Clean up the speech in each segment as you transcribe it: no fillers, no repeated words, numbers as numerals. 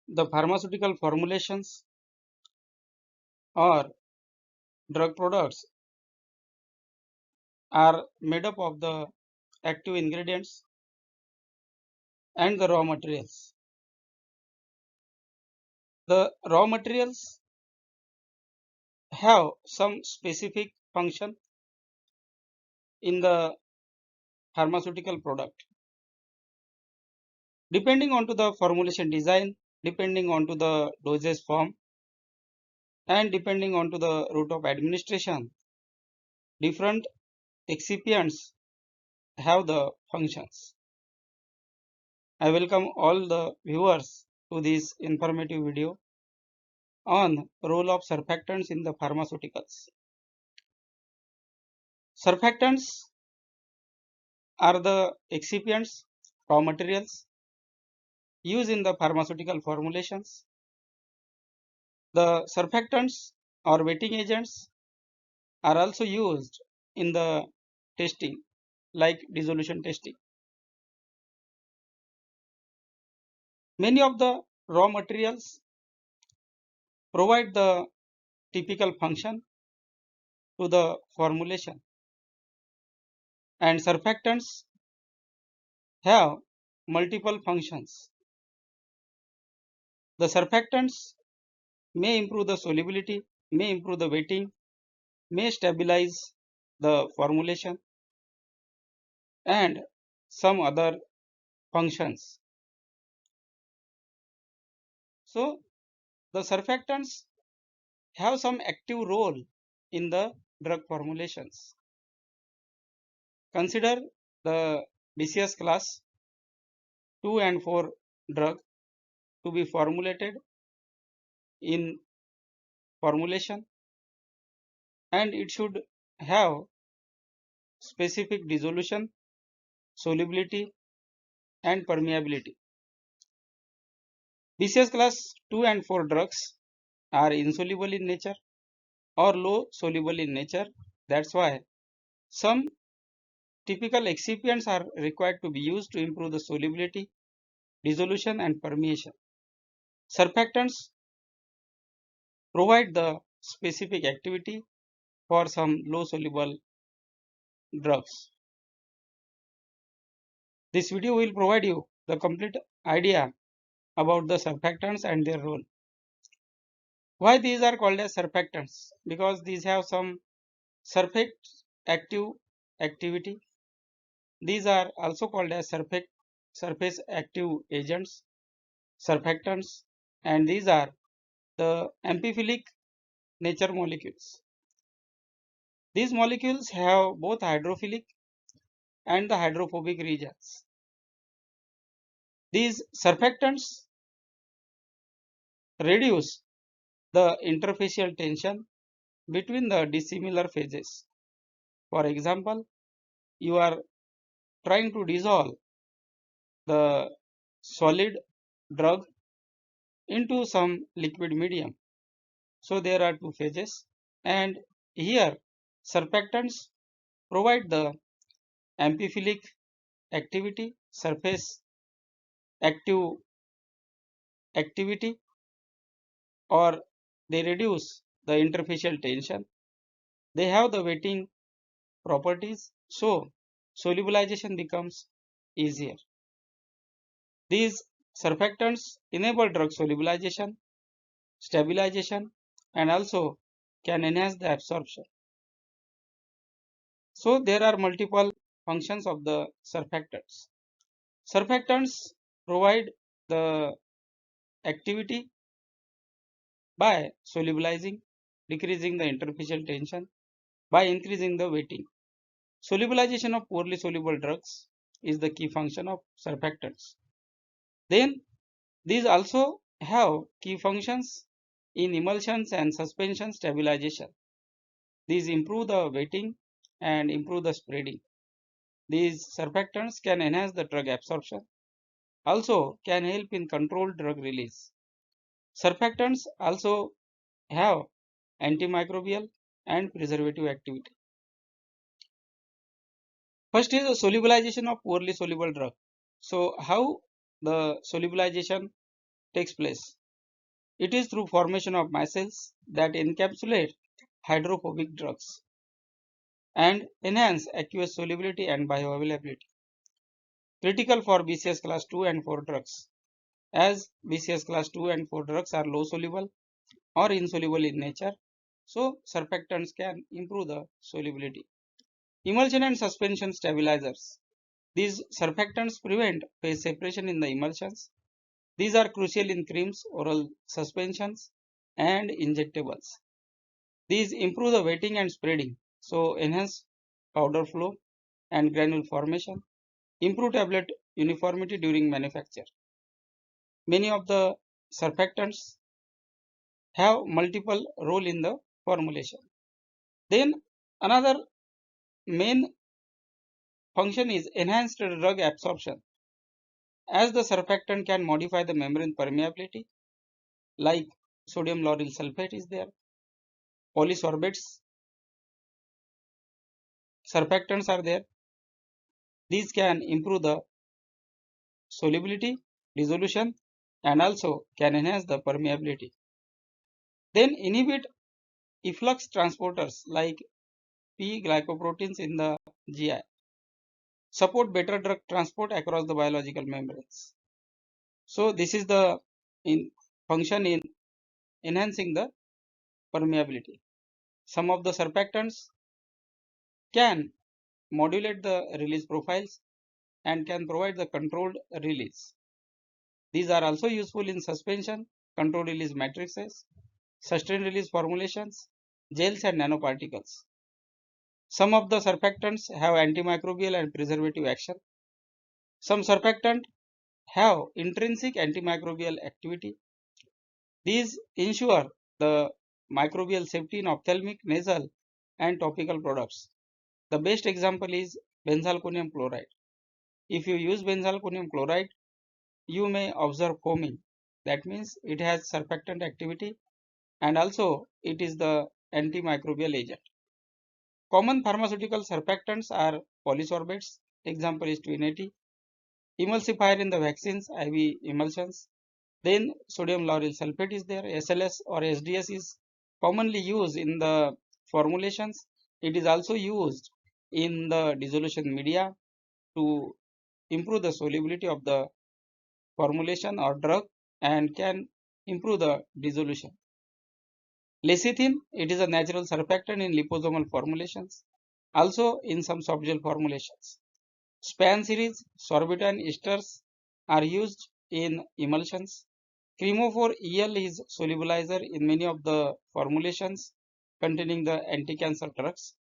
The pharmaceutical formulations or drug products are made up of the active ingredients and the raw materials. The raw materials have some specific function in the pharmaceutical product. Depending on to the formulation design, depending on to the dosage form, and depending on to the route of administration, different excipients have the functions. I welcome all the viewers to this informative video on role of surfactants in the pharmaceuticals. Surfactants are the excipients, raw materials used in the pharmaceutical formulations. The surfactants or wetting agents are also used in the testing like dissolution testing. Many of the raw materials provide the typical function to the formulation, and surfactants have multiple functions. The surfactants may improve the solubility, may improve the wetting, may stabilize the formulation, and some other functions. So the surfactants have some active role in the drug formulations. Consider the BCS class 2 and 4 drug to be formulated in formulation, and it should have specific dissolution, solubility, and permeability. BCS class 2 and 4 drugs are insoluble in nature or low soluble in nature. That's why some typical excipients are required to be used to improve the solubility, dissolution, and permeation. Surfactants provide the specific activity for some low soluble drugs. This video will provide you the complete idea about the surfactants and their role. Why these are called as surfactants? Because these have some surface active activity. These are also called as surface active agents, surfactants, and these are the amphiphilic nature molecules. These molecules have both hydrophilic and the hydrophobic regions. These surfactants reduce the interfacial tension between the dissimilar phases. For example, you are trying to dissolve the solid drug into some liquid medium. So there are two phases, and here surfactants provide the amphiphilic activity, surface active activity, or they reduce the interfacial tension. They have the wetting properties, so solubilization becomes easier. These surfactants enable drug solubilization, stabilization, and also can enhance the absorption. So there are multiple functions of the surfactants. Surfactants provide the activity by solubilizing, decreasing the interfacial tension, by increasing the wetting. Solubilization of poorly soluble drugs is the key function of surfactants. Then these also have key functions in emulsions and suspension stabilization. These improve the wetting and improve the spreading. These surfactants can enhance the drug absorption, also can help in controlled drug release. Surfactants also have antimicrobial and preservative activity. First is the solubilization of poorly soluble drug. So how the solubilization takes place. It is through formation of micelles that encapsulate hydrophobic drugs and enhance aqueous solubility and bioavailability, critical for BCS class 2 and 4 drugs, as BCS class 2 and 4 drugs are low soluble or insoluble in nature, so surfactants can improve the solubility. Emulsion and suspension stabilizers. These surfactants prevent phase separation in the emulsions. These are crucial in creams, oral suspensions, and injectables. These improve the wetting and spreading, so enhance powder flow and granule formation, improve tablet uniformity during manufacture. Many of the surfactants have multiple role in the formulation. Then another main function is enhanced drug absorption, as the surfactant can modify the membrane permeability, like sodium lauryl sulfate is there, polysorbates, surfactants are there. These can improve the solubility, dissolution, and also can enhance the permeability. Then inhibit efflux transporters like P glycoproteins in the GI, support better drug transport across the biological membranes. So this is the function in enhancing the permeability. Some of the surfactants can modulate the release profiles and can provide the controlled release. These are also useful in suspension, controlled release matrices, sustained release formulations, gels and nanoparticles. Some of the surfactants have antimicrobial and preservative action. Some surfactants have intrinsic antimicrobial activity. These ensure the microbial safety in ophthalmic, nasal, and topical products. The best example is benzalkonium chloride. If you use benzalkonium chloride, you may observe foaming. That means it has surfactant activity and also it is the antimicrobial agent. Common pharmaceutical surfactants are polysorbates. Example is 280. Emulsifier in the vaccines, IV emulsions. Then sodium lauryl sulfate is there. SLS or SDS is commonly used in the formulations. It is also used in the dissolution media to improve the solubility of the formulation or drug and can improve the dissolution. Lecithin, it is a natural surfactant in liposomal formulations, also in some softgel formulations. SPAN series, sorbitol esters are used in emulsions. Chemophore EL is solubilizer in many of the formulations containing the anti-cancer drugs.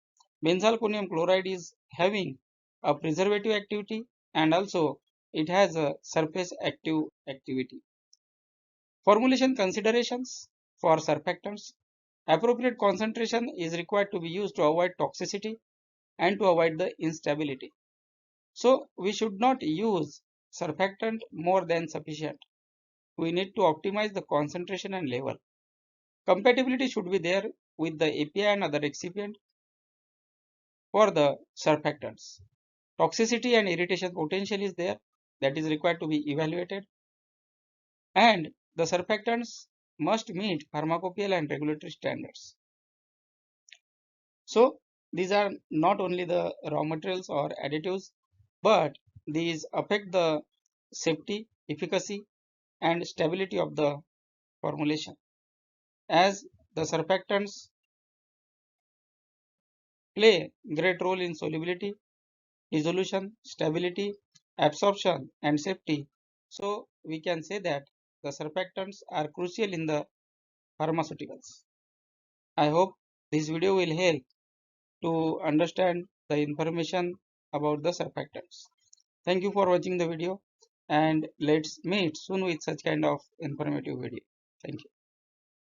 Benzalkonium chloride is having a preservative activity and also it has a surface active activity. Formulation considerations for surfactants. Appropriate concentration is required to be used to avoid toxicity and to avoid the instability. So we should not use surfactant more than sufficient. We need to optimize the concentration and level. Compatibility should be there with the API and other excipient for the surfactants. Toxicity and irritation potential is there, that is required to be evaluated, and the surfactants must meet pharmacopoeial and regulatory standards. So these are not only the raw materials or additives, but these affect the safety, efficacy, and stability of the formulation, as the surfactants play great role in solubility, dissolution, stability, absorption, and safety. So we can say that the surfactants are crucial in the pharmaceuticals. I hope this video will help to understand the information about the surfactants. Thank you for watching the video and let's meet soon with such kind of informative video. Thank you.